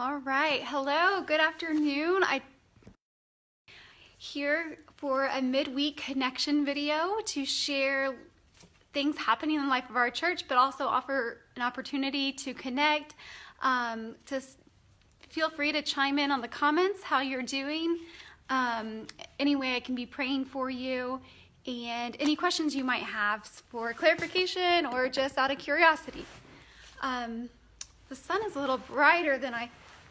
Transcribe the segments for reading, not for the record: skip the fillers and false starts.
All right, hello, good afternoon. I'm here for a midweek connection video to share things happening in the life of our church, but also offer an opportunity to connect. Feel free to chime in on the comments how you're doing. Any way I can be praying for you, and any questions you might have for clarification or just out of curiosity. The sun is a little brighter than I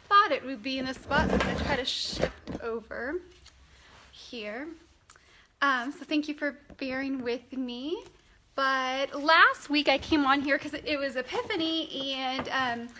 thought it would be in this spot, so I'm going to try to shift over here. So thank you for bearing with me. But last week I came on here because it was Epiphany and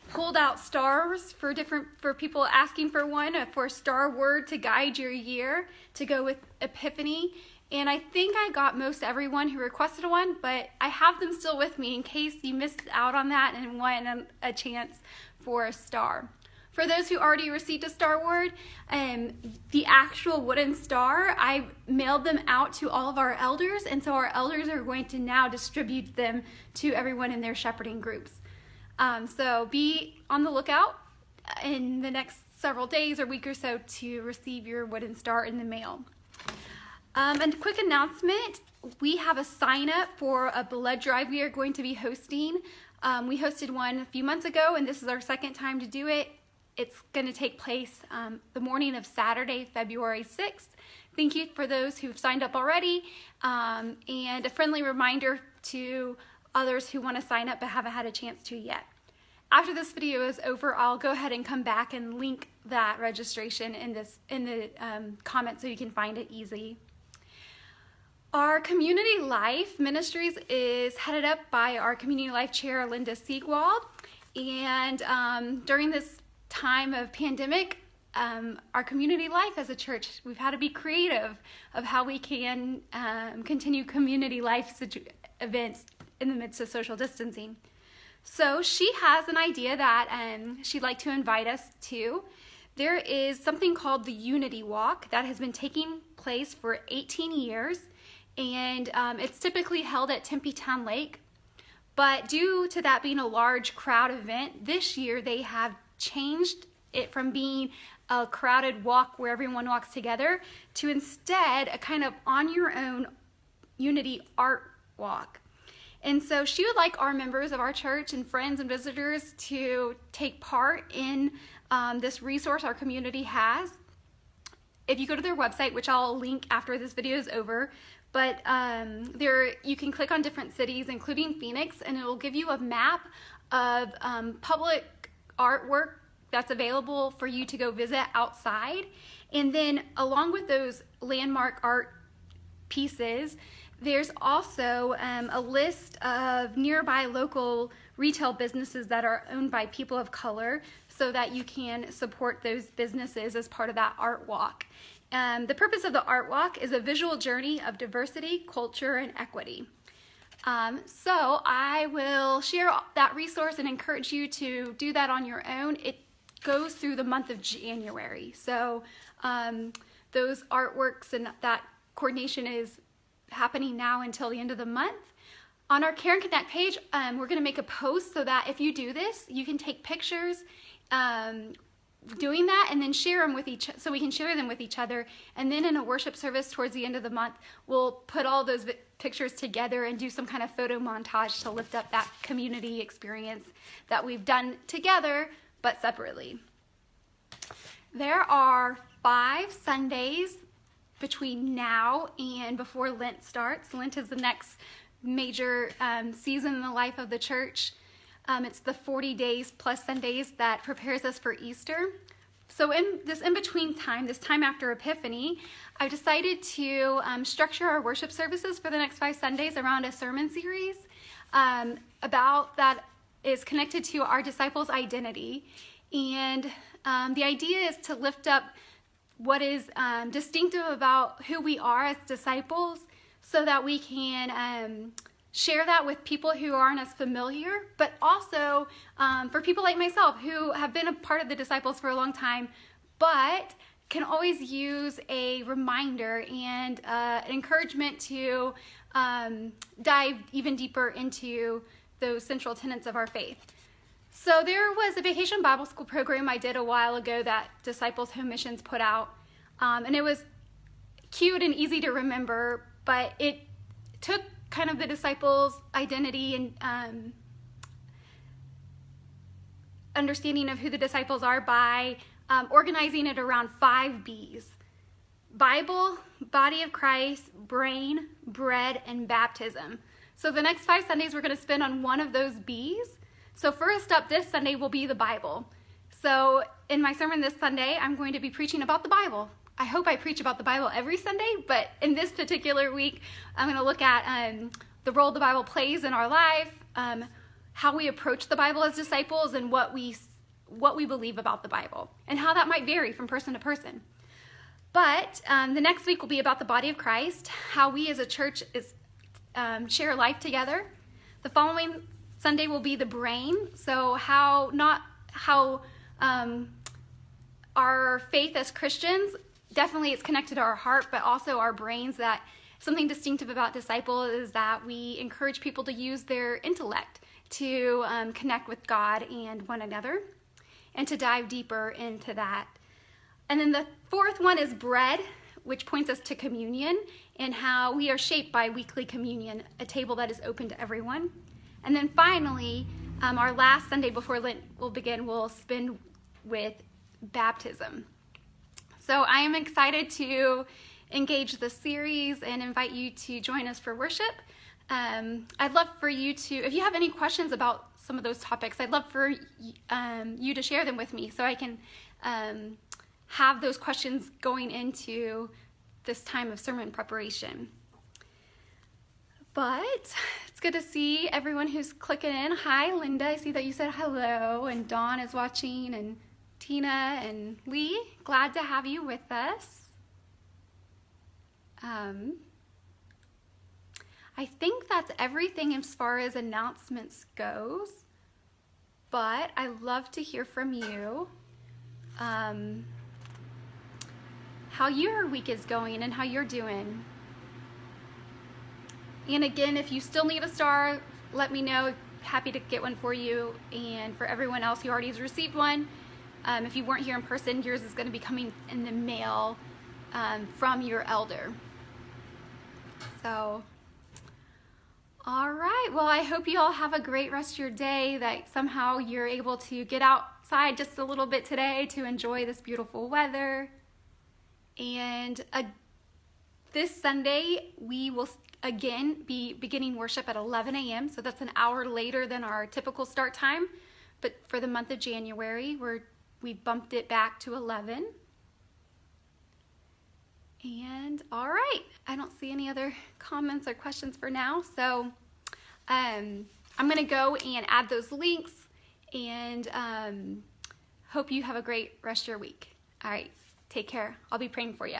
pulled out stars for people asking for for a star word to guide your year to go with Epiphany. And I think I got most everyone who requested one, but I have them still with me in case you missed out on that and want a chance for a star. For those who already received a star word, the actual wooden star, I mailed them out to all of our elders, and so our elders are going to now distribute them to everyone in their shepherding groups. So be on the lookout in the next several days or week or so to receive your wooden star in the mail. And a quick announcement, we have a sign up for a blood drive we are going to be hosting. We hosted one a few months ago, and this is our second time to do it. It's going to take place the morning of Saturday, February 6th. Thank you for those who've signed up already, and a friendly reminder to others who want to sign up but haven't had a chance to yet. After this video is over, I'll go ahead and come back and link that registration in the comments so you can find it easy. Our Community Life Ministries is headed up by our Community Life Chair, Linda Siegwald. And during this time of pandemic, our community life as a church, we've had to be creative of how we can continue community life events in the midst of social distancing. So she has an idea that she'd like to invite us to. There is something called the Unity Walk that has been taking place for 18 years. And it's typically held at Tempe Town Lake. But due to that being a large crowd event, this year they have changed it from being a crowded walk where everyone walks together to instead a kind of on your own Unity art walk. And so she would like our members of our church and friends and visitors to take part in this resource our community has. If you go to their website, which I'll link after this video is over, but you can click on different cities, including Phoenix, and it will give you a map of public artwork that's available for you to go visit outside. And then along with those landmark art pieces, there's also a list of nearby local retail businesses that are owned by people of color so that you can support those businesses as part of that art walk. The purpose of the art walk is a visual journey of diversity, culture, and equity. So I will share that resource and encourage you to do that on your own. It goes through the month of January. So those artworks and that coordination is happening now until the end of the month. On our Care and Connect page, we're going to make a post so that if you do this, you can take pictures doing that and then share them with so we can share them with each other. And then in a worship service towards the end of the month, we'll put all those pictures together and do some kind of photo montage to lift up that community experience that we've done together but separately. There are 5 Sundays between now and before Lent starts. Lent is the next major season in the life of the church. It's the 40 days plus Sundays that prepares us for Easter. So in this in-between time, this time after Epiphany, I've decided to structure our worship services for the next 5 Sundays around a sermon series about that is connected to our disciples' identity. And the idea is to lift up what is distinctive about who we are as disciples so that we can share that with people who aren't as familiar, but also for people like myself who have been a part of the disciples for a long time, but can always use a reminder and an encouragement to dive even deeper into those central tenets of our faith. So there was a vacation Bible school program I did a while ago that Disciples Home Missions put out. And it was cute and easy to remember, but it took kind of the disciples' identity and understanding of who the disciples are by organizing it around 5 B's. Bible, body of Christ, brain, bread, and baptism. So the next 5 Sundays we're going to spend on one of those B's. So first up this Sunday will be the Bible. So in my sermon this Sunday, I'm going to be preaching about the Bible. I hope I preach about the Bible every Sunday, but in this particular week, I'm going to look at the role the Bible plays in our life, how we approach the Bible as disciples, and what we believe about the Bible, and how that might vary from person to person. But the next week will be about the body of Christ, how we as a church share life together. The following Sunday will be the brain, so how our faith as Christians, definitely it's connected to our heart, but also our brains. That something distinctive about Disciple is that we encourage people to use their intellect to connect with God and one another, and to dive deeper into that. And then the fourth one is bread, which points us to communion and how we are shaped by weekly communion, a table that is open to everyone. And then finally, our last Sunday before Lent will begin, we'll spend with baptism. So I am excited to engage the series and invite you to join us for worship. I'd love for you to, if you have any questions about some of those topics, I'd love for you to share them with me so I can have those questions going into this time of sermon preparation. But it's good to see everyone who's clicking in. Hi, Linda. I see that you said hello, and Dawn is watching, and Tina and Lee. Glad to have you with us. I think that's everything as far as announcements goes, but I'd love to hear from you how your week is going and how you're doing. And again, if you still need a star, let me know. Happy to get one for you. And for everyone else who already has received one, if you weren't here in person, yours is going to be coming in the mail from your elder. So, all right. Well, I hope you all have a great rest of your day, that somehow you're able to get outside just a little bit today to enjoy this beautiful weather. And this Sunday, we will again be beginning worship at 11 a.m. So that's an hour later than our typical start time. But for the month of January, we bumped it back to 11. And all right, I don't see any other comments or questions for now. So I'm going to go and add those links, and hope you have a great rest of your week. All right, take care. I'll be praying for you.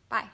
Bye.